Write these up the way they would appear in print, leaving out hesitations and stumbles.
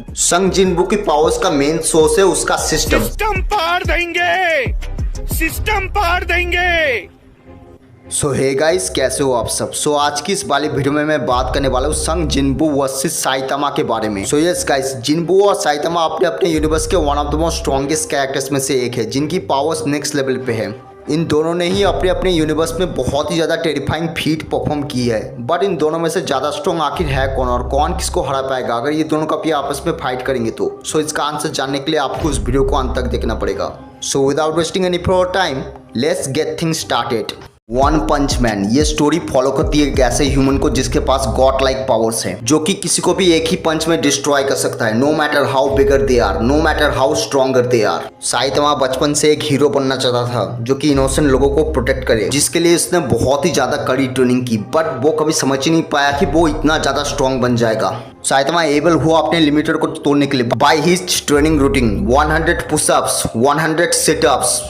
संग जिनबू की पावर्स का मेन सोर्स है उसका सिस्टम। सिस्टम पार देंगे। सो हे गाइस, कैसे हो आप सब। आज की इस वाली वीडियो में मैं बात करने वाला हूँ संग जिनबू वर्सेस साइतामा के बारे में। यस गाइस, जिनबू और साइतामा अपने अपने यूनिवर्स के one of the most strongest characters में से एक है, जिनकी पावर्स नेक्स्ट लेवल पे है। इन दोनों ने ही अपने अपने यूनिवर्स में बहुत ही ज़्यादा टेरिफाइंग फीट परफॉर्म की है, बट इन दोनों में से ज़्यादा स्ट्रॉन्ग आखिर है कौन और कौन किसको हरा पाएगा अगर ये दोनों कभी आपस में फाइट करेंगे तो। इसका आंसर जानने के लिए आपको इस वीडियो को अंत तक देखना पड़ेगा। Without wasting any for time, let's get things started. One punch man ये स्टोरी फॉलो करती है एक ऐसे ह्यूमन को जिसके पास गॉड लाइक पावर्स हैं, जो कि किसी को भी एक ही पंच में डिस्ट्रॉय कर सकता है, no matter how bigger they are, no matter how stronger they are. Saitama बचपन से एक हीरो बनना चाहता था जो कि इनोसेंट लोगों को प्रोटेक्ट करे, जिसके लिए उसने बहुत ही ज्यादा कड़ी ट्रेनिंग की, बट वो कभी समझ ही नहीं पाया कि वो इतना ज्यादा स्ट्रॉन्ग बन जाएगा। साइतामा एबल हुआ अपने लिमिटर को तोड़ने के लिए by his training routine. 100 pushups, 100 situps,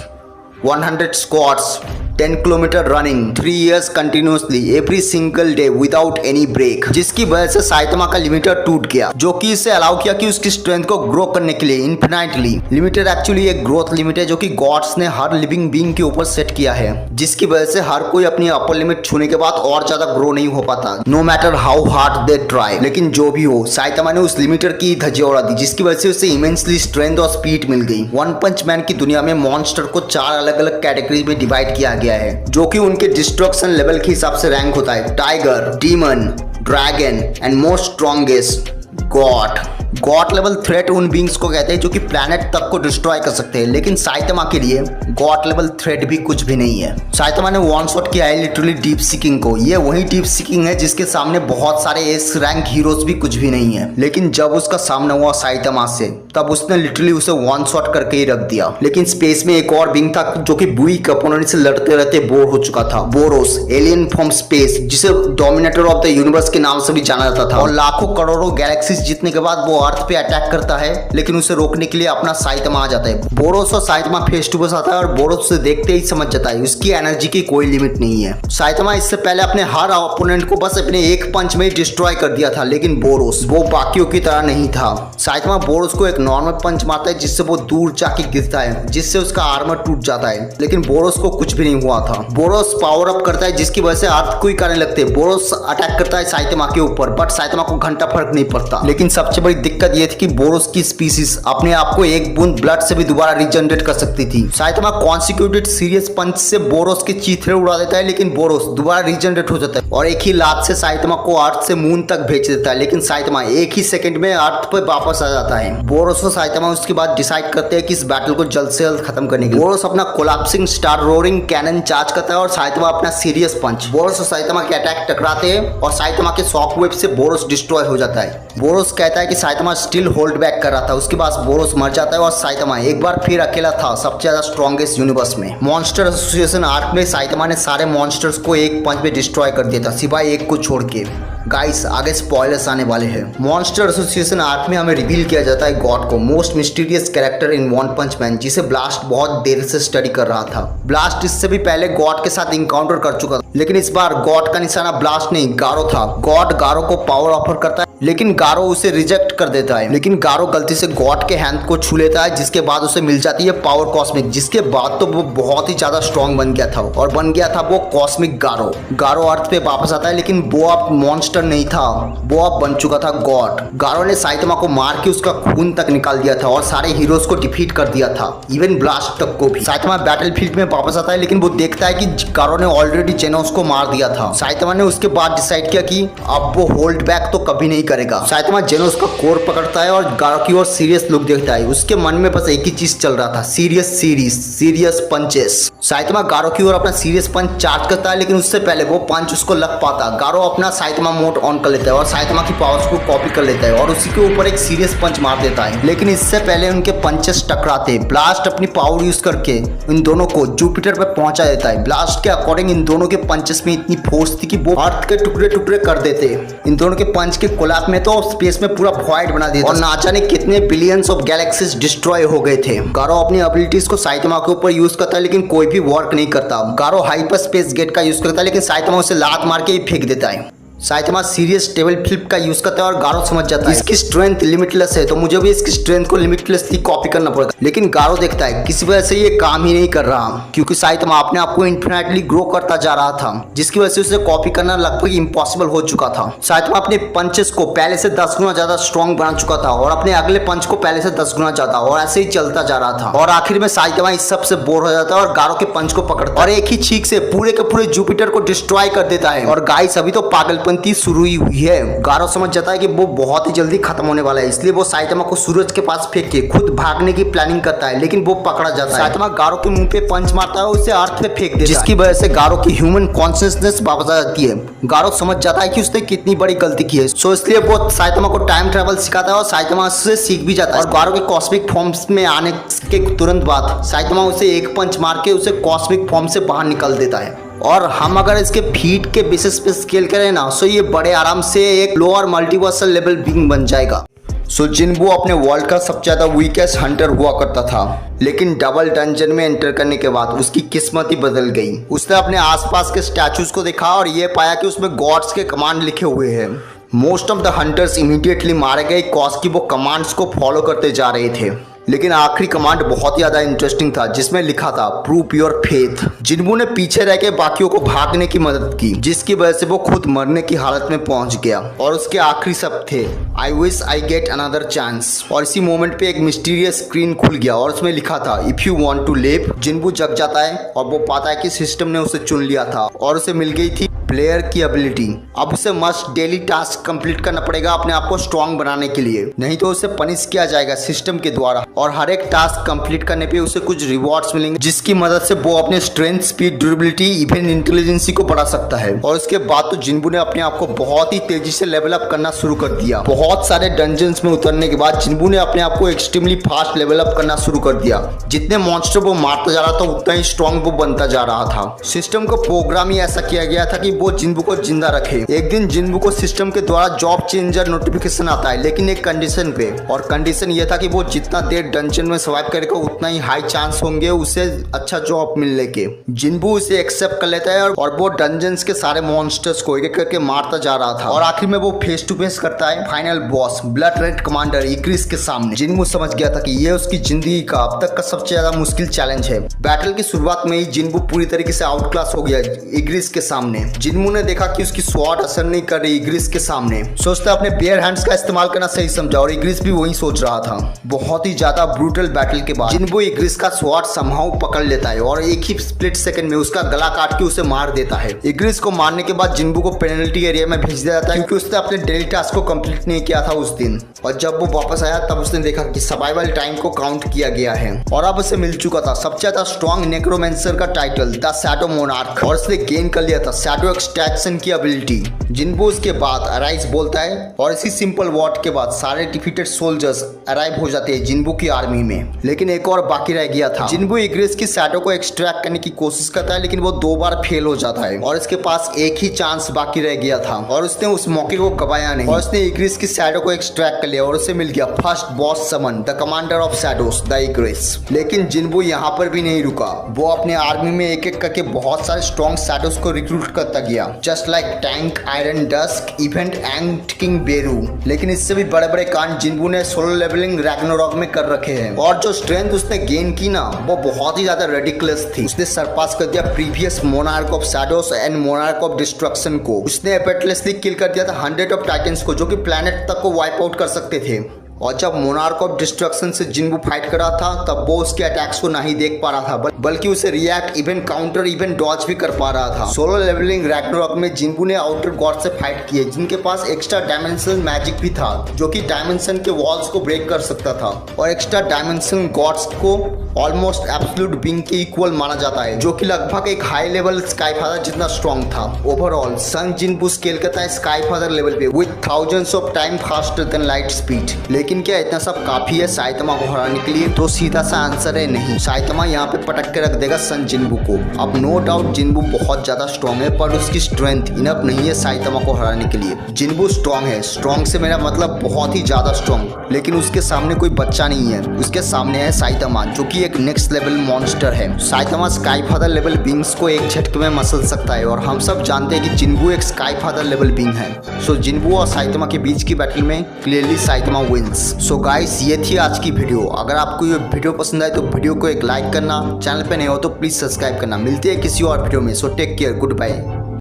100 squats, 10 kilometre running, 3 years continuously every single day without any break, जिसकी वजह से साइतामा का लिमिटर टूट गया, जो कि इसे अलाउ किया कि उसकी स्ट्रेंथ को ग्रो करने के लिए इन्फिनाइटली। लिमिटर एक्चुअली एक ग्रोथ लिमिट है जो कि गॉड्स ने हर लिविंग बीइंग के ऊपर सेट किया है, जिसकी वजह से हर कोई अपनी अपर लिमिट छूने के बाद और ज्यादा ग्रो नहीं हो पाता, no matter how hard they try. लेकिन जो भी हो, साइतामा ने उस लिमिटर की धज्जियां उड़ा दी, जिसकी वजह से उसे इमेंसली स्ट्रेंथ और स्पीड मिल गई। वन पंच मैन की दुनिया में मॉन्स्टर को 4 अलग अलग कैटेगरी में डिवाइड किया गया है, जो कि उनके डिस्ट्रक्शन लेवल के हिसाब से रैंक होता है। Tiger, demon, dragon and most strongest God. God level threat उन बींग्स को कहते हैं जो कि प्लैनेट तक को डिस्ट्रॉय कर सकते हैं, लेकिन साइतामा के लिए गॉड लेवल थ्रेट भी कुछ भी नहीं है। साइतामा ने वन शॉट किया है लिटरली डीप सीकिंग को। ये वही डीप सीकिंग है जिसके सामने बहुत सारे एस रैंक हीरोज भी कुछ भी नहीं है, लेकिन जब उसका सामना हुआ साइतामा से, तब उसने लिटरली उसे वन शॉट करके ही रख दिया। लेकिन स्पेस में एक और बींग था जो कि वीक अपोनेंट से लड़ते रहते बोर हो चुका था, बोरोस, एलियन फ्रॉम स्पेस, जिसे डोमिनेटर ऑफ द यूनिवर्स के नाम से भी जाना जाता था, और लाखों करोड़ों गैलेक्सीज जीतने के बाद वो अर्थ पे अटैक करता है, लेकिन उसे रोकने के लिए अपना साइतामा आ जाता है। बोरोस और साइतामा फेस टू फेस आता है और बोरोस उसे देखते ही समझ जाता है उसकी एनर्जी की कोई लिमिट नहीं है। साइतामा इससे पहले अपने हर अपोनेंट को बस अपने एक पंच में डिस्ट्रॉय कर दिया था, लेकिन बोरोस वो बाकियों की तरह नहीं था। साइतामा बोरोस को एक नॉर्मल पंच मारता है जिससे वो दूर जाके गिरता है, जिससे उसका आर्मर टूट जाता है, लेकिन बोरोस को कुछ भी नहीं हुआ था। बोरोस पावर अप करता है जिसकी वजह से अर्थ को ही करने लगते हैं। बोरोस अटैक करता है साइतामा के ऊपर, बट साइतामा को घंटा फर्क नहीं पड़ता। लेकिन सबसे बड़ी दिक्कत ये थी कि बोरोस की स्पीसीज अपने आप को एक बूंद ब्लड से भी दोबारा रिजनरेट कर सकती थी। साइतामा कॉन्सिक्यूटिव सीरियस पंच से बोरोस के चीथड़े उड़ा देता है, लेकिन बोरोस दोबारा रिजनरेट हो जाता है और एक ही लात से साइतामा को अर्थ से मून तक भेज देता है, लेकिन साइतामा एक ही सेकंड में अर्थ पर वापस आ जाता है। बोरोस और साइतामा उसके बाद डिसाइड करते हैं कि इस बैटल को जल्द से जल्द खत्म करने के लिए। बोरोस अपना collapsing star roaring cannon charge करता है और साइतामा अपना सीरियस पंच। बोरोस और साइतामा के अटैक टकराते हैं और साइतामा के शॉक वेव से बोरोस डिस्ट्रॉय हो जाता है। बोरोस कहता है कि साइतामा स्टिल होल्ड बैक कर रहा था, उसके बाद बोरोस मर जाता है और साइतामा एक बार फिर अकेला था सबसे ज्यादा स्ट्रॉन्गेस्ट यूनिवर्स में। मॉन्स्टर एसोसिएशन आर्क में साइतामा ने सारे मॉन्स्टर्स को एक पंच में डिस्ट्रॉय कर दिया था, सिवाय एक को छोड़ के। गाइस, आगे स्पॉयलर्स आने वाले हैं। मॉन्स्टर एसोसिएशन आर्क में हमें रिवील किया जाता है गॉड को, most mysterious character in one punch man, जिसे ब्लास्ट बहुत देर से स्टडी कर रहा था। ब्लास्ट इससे भी पहले गॉड के साथ इनकाउंटर कर चुका था, लेकिन इस बार गॉड का निशाना ब्लास्ट नहीं गारो था। गॉड गारो को पावर ऑफर करता है, लेकिन गारो उसे रिजेक्ट कर देता है। लेकिन गारो गलती से गॉड के हैंड को छू लेता है, जिसके बाद उसे मिल जाती है पावर कॉस्मिक, जिसके बाद तो वो बहुत ही ज्यादा स्ट्रॉन्ग बन गया था और बन गया था वो कॉस्मिक गारो। गारो अर्थ पे वापस आता है, लेकिन वो अब मॉन्स्टर नहीं था, वो अब बन चुका था गॉड। गारो ने साइतामा को मार के उसका खून तक निकाल दिया था और सारे हीरोज को डिफीट कर दिया था, इवन ब्लास्ट तक को भी। साइतामा बैटलफील्ड में वापस आता है, लेकिन वो देखता है कि गारो ने ऑलरेडी जेनोस को मार दिया था। साइतामा ने उसके बाद डिसाइड किया कि अब वो होल्ड बैक तो कभी नहीं करेगा। साइतामा जेनोस का कोर पकड़ता है और गारो की ओर सीरियस लुक देखता है। उसके मन में बस एक ही चीज चल रहा था, सीरियस पंचेस। साइतामा गारो की ओर अपना सीरियस पंच चार्ज करता है, लेकिन उससे पहले वो पंच उसको लग पाता। गारो अपना साइतामा मोड ऑन कर लेता है और साइतामा की पावर्स को कॉपी कर लेता है और उसी के ऊपर एक सीरियस पंच मार देता है, लेकिन इससे पहले उनके पंचेस टकराते। ब्लास्ट अपनी पावर यूज करके इन दोनों को जुपिटर पे पहुंचा देता है। ब्लास्ट के अकॉर्डिंग इन दोनों के पंचेस में इतनी फोर्स थी कि वो अर्थ के टुकड़े टुकड़े कर देते। इन दोनों के पंच के कोलैप्स में तो स्पेस में पूरा वॉइड बना देता और ना जाने कितने बिलियंस ऑफ गैलेक्सीज डिस्ट्रॉय हो गए थे। गारो अपनी एबिलिटीज को साइतामा के ऊपर यूज करता है, लेकिन कोई भी वर्क नहीं करता। गारो हाइपर स्पेस गेट का यूज करता है, लेकिन साइतामा उसे लात मार के ही फेंक देता है। साइतामा सीरियस टेबल फ्लिप का यूज करता है और गारो समझ जाता है इसकी स्ट्रेंथ लिमिटलेस है, तो मुझे भी इसकी स्ट्रेंथ को लिमिटलेसली कॉपी करना पड़ेगा। लेकिन गारो देखता है किसी वजह से ये काम ही नहीं कर रहा, क्योंकि साइतामा अपने आप को इन्फिनिटली ग्रो करता जा रहा था, जिसकी वजह से उसे कॉपी करना लगभग इम्पॉसिबल हो चुका था। साइतामा अपने पंचेस को पहले से 10 गुना ज्यादा स्ट्रॉन्ग बना चुका था और अपने अगले पंच को पहले से 10 गुना ज्यादा, और ऐसे ही चलता जा रहा था। और आखिर में साइतामा इस सब से बोर हो जाता है और गारो के पंच को पकड़ता है और एक ही छींक से पूरे के पूरे जुपिटर को डिस्ट्रॉय कर देता है। और गाइस अभी तो पागलपंती शुरू ही हुई है। गारो समझ जाता है कि वो बहुत ही जल्दी खत्म होने वाला है, इसलिए वो साइतामा को सूरज के पास फेंक के खुद भागने की प्लानिंग करता है, लेकिन वो पकड़ा जाता है। साइतामा गारो के मुंह पे पंच मारता है और उसे अर्थ पे फेंक देता है, जिसकी वजह से गारो की ह्यूमन कॉन्शियसनेस वापस आ जाती है। गारो समझ जाता है कि उसने कितनी बड़ी गलती की है, सो इसलिए वो साइतामा को टाइम ट्रैवल सिखाता है और साइतामा उससे सीख भी जाता है। और गारो के कॉस्मिक फॉर्म्स में आने के तुरंत बाद साइतामा उसे एक पंच मार के उसे कॉस्मिक फॉर्म से बाहर निकल देता है। और हम अगर इसके फीट के बेसिस पे स्केल करें ना, सो ये बड़े आराम से एक लोअर मल्टीवर्सल लेवल बीइंग बन जाएगा। सो जिन्बू अपने वर्ल्ड का सबसे ज्यादा वीकेस्ट हंटर हुआ करता था, लेकिन डबल डंजन में एंटर करने के बाद उसकी किस्मत ही बदल गई। उसने अपने आसपास के स्टैचूज को देखा और ये पाया कि उसमें गॉड्स के कमांड लिखे हुए हैं। Most of the hunters immediately मारे गए कॉज की वो कमांड्स को फॉलो करते जा रहे थे, लेकिन आखिरी कमांड बहुत ही ज्यादा इंटरेस्टिंग था, जिसमें लिखा था प्रूव योर फेथ। जिन्बू ने पीछे रह के बाकियों को भागने की मदद की, जिसकी वजह से वो खुद मरने की हालत में पहुंच गया। और उसके आखिरी शब्द थे I wish I get another chance. और इसी मोमेंट पे एक मिस्टीरियस स्क्रीन खुल गया और उसमें लिखा था if you want to live. Jinwoo जग जाता है और वो पाता है कि सिस्टम ने उसे चुन लिया था और उसे मिल गई थी प्लेयर की एबिलिटी। अब उसे मस्ट डेली टास्क कंप्लीट करना पड़ेगा अपने आप को स्ट्रॉन्ग बनाने के लिए, नहीं तो उसे पनिश किया जाएगा सिस्टम के द्वारा। और हर एक टास्क कंप्लीट करने पे उसे कुछ रिवॉर्ड्स मिलेंगे, जिसकी मदद से वो अपने strength, speed, durability, even intelligency को बढ़ा सकता है। और उसके बाद तो जिन्बू ने अपने आप को बहुत ही तेजी से लेवल अप करना शुरू कर दिया। बहुत सारे डंजन्स में उतरने के बाद जिन्बू ने अपने आप को एक्सट्रीमली फास्ट लेवल अप करना शुरू कर दिया। जितने मॉन्स्टर वो मारता जा रहा था उतना ही स्ट्रॉन्ग वो बनता जा रहा था। सिस्टम को प्रोग्राम ही ऐसा किया गया था कि वो जिन्बू को जिंदा रखे। एक दिन जिन्बू को सिस्टम के द्वारा जॉब चेंजर नोटिफिकेशन आता है, लेकिन एक कंडीशन पे, और कंडीशन ये था कि वो जितना देर डंजन में सर्वाइव करेगा उतना ही हाई चांस होंगे उसे अच्छा जॉब मिलने के। जिन्बू उसे एक्सेप्ट कर लेता है और वो डंजन्स के सारे मॉन्स्टर्स को एक करके मारता जा रहा था। और आखिर में वो फेस टू फेस करता है final boss blood red commander इग्रिस के सामने। जिन्बू समझ गया था कि ये उसकी जिंदगी का अब तक का सबसे ज्यादा मुश्किल चैलेंज है। बैटल की शुरुआत में ही जिन्बू पूरी तरीके से आउट क्लास हो गया इग्रिस के सामने। जिन्बू ने देखा कि उसकी स्वॉर्ड असर नहीं कर रही इग्रिस के सामने, सोचता अपने बेयर हैंड्स का इस्तेमाल करना सही समझा, और इग्रिस भी वही सोच रहा था। बहुत ही ज्यादा ब्रूटल बैटल के बाद जिन्बू इग्रिस का स्वॉर्ड समहाउ पकड़ लेता है और एक ही स्प्लिट सेकंड में उसका गला काट के उसे मार देता है। इग्रिस को मारने के बाद जिन्बू को पेनल्टी एरिया में भेज दिया जाता है, क्योंकि उसने अपने डेली टास्क को कंप्लीट नहीं किया था उस दिन। और जब वो वापस आया तब उसने देखा कि सर्वाइवल टाइम को काउंट किया गया है और अब उसे मिल चुका था सबसे ज्यादा स्ट्रॉन्ग नेक्रोमेंसर का टाइटल, द शैडो मोनार्क, और उसने गेन कर लिया था शैडो एक्सट्रैक्शन की एबिलिटी। जिन्बू उसके बाद अराइज बोलता है और इसी सिंपल वर्ड के बाद सारे डिफीटेड सोल्जर्स अराइव हो जाते हैं जिन्बू की आर्मी में। लेकिन एक और बाकी रह गया था। जिन्बू इग्रिस की शैडो को एक्सट्रैक्ट करने की कोशिश करता है, लेकिन वो 2 बार फेल हो जाता है और इसके पास एक ही चांस बाकी रह गया था और उसने उस मौके को गवाया नहीं और उसने इग्रिस की शैडो को एक्सट्रैक्ट कर लिया और उसे मिल गया first boss summon, the commander of shadows, the Igris. लेकिन जिन्बू यहाँ पर भी नहीं रुका, वो अपने आर्मी में एक एक करके बहुत सारे स्ट्रॉन्ग शैडोज को रिक्रूट करता गया, just like Tank, Iron Dusk, event and King Beru. लेकिन इससे भी बड़े बड़े कांड जिन्बू ने सोलो लेवलिंग रैग्नारॉक में कर रखे हैं और जो स्ट्रेंथ उसने गेन की ना वो बहुत ही ज्यादा रेडिकुलस थी। उसने सरपास कर दिया previous monarch of shadows and monarch of destruction को। उसने एफर्टलेसली किल कर दिया था 100 ऑफ टाइटन्स को, जो कि प्लैनेट तक को वाइप आउट कर सकते थे। और जब मोनार्क ऑफ डिस्ट्रक्शन से जिन्बू फाइट कर रहा था तब वो उसके अटैक्स को नहीं देख पा रहा था, बल्कि उसे react, even counter, even dodge भी कर पा रहा था। सोलो लेवलिंग रैग्नारॉक में जिन्बू ने आउटर गॉड से फाइट किए, जिनके पास एक्स्ट्रा डायमेंशनल मैजिक भी था, जो कि डायमेंशन के वॉल्स को ब्रेक कर सकता था। और एक्स्ट्रा डायमेंशन गॉड्स को ऑलमोस्ट एब्सोल्यूट बीइंग के इक्वल माना जाता है, जो कि लगभग एक हाई लेवल स्काई फादर जितना स्ट्रॉन्ग था। ओवरऑल सन जिन्बू स्केल करता है स्काई फादर लेवल पे with thousands of time faster than light speed. लेकिन क्या इतना सब काफी है साइतामा को हराने के लिए? तो सीधा सा आंसर है नहीं। साइतामा यहाँ पे पटक के रख देगा सन जिनबू को। अब नो डाउट जिनबू बहुत ज्यादा स्ट्रॉन्ग है, पर उसकी स्ट्रेंथ इनफ नहीं है साइतामा को हराने के लिए। जिनबू स्ट्रॉन्ग है, स्ट्रॉन्ग से मेरा मतलब बहुत ही ज्यादा स्ट्रॉन्ग, लेकिन उसके सामने कोई बच्चा नहीं है। उसके सामने है साइतामा, जो कि एक नेक्स्ट लेवल मॉन्स्टर है। Saitama sky father level beings को एक झटके में मसल सकता है, और हम सब जानते हैं कि जिनबू एक स्काई फादर लेवल बींग है। सो जिनबू और साइतामा के बीच की बैटल में clearly Saitama wins. So guys, ये थी आज की वीडियो। अगर आपको ये वीडियो पसंद आए तो वीडियो को एक लाइक करना, चैनल पे नए हो तो प्लीज सब्सक्राइब करना। मिलते हैं किसी और वीडियो में। So take care, good bye.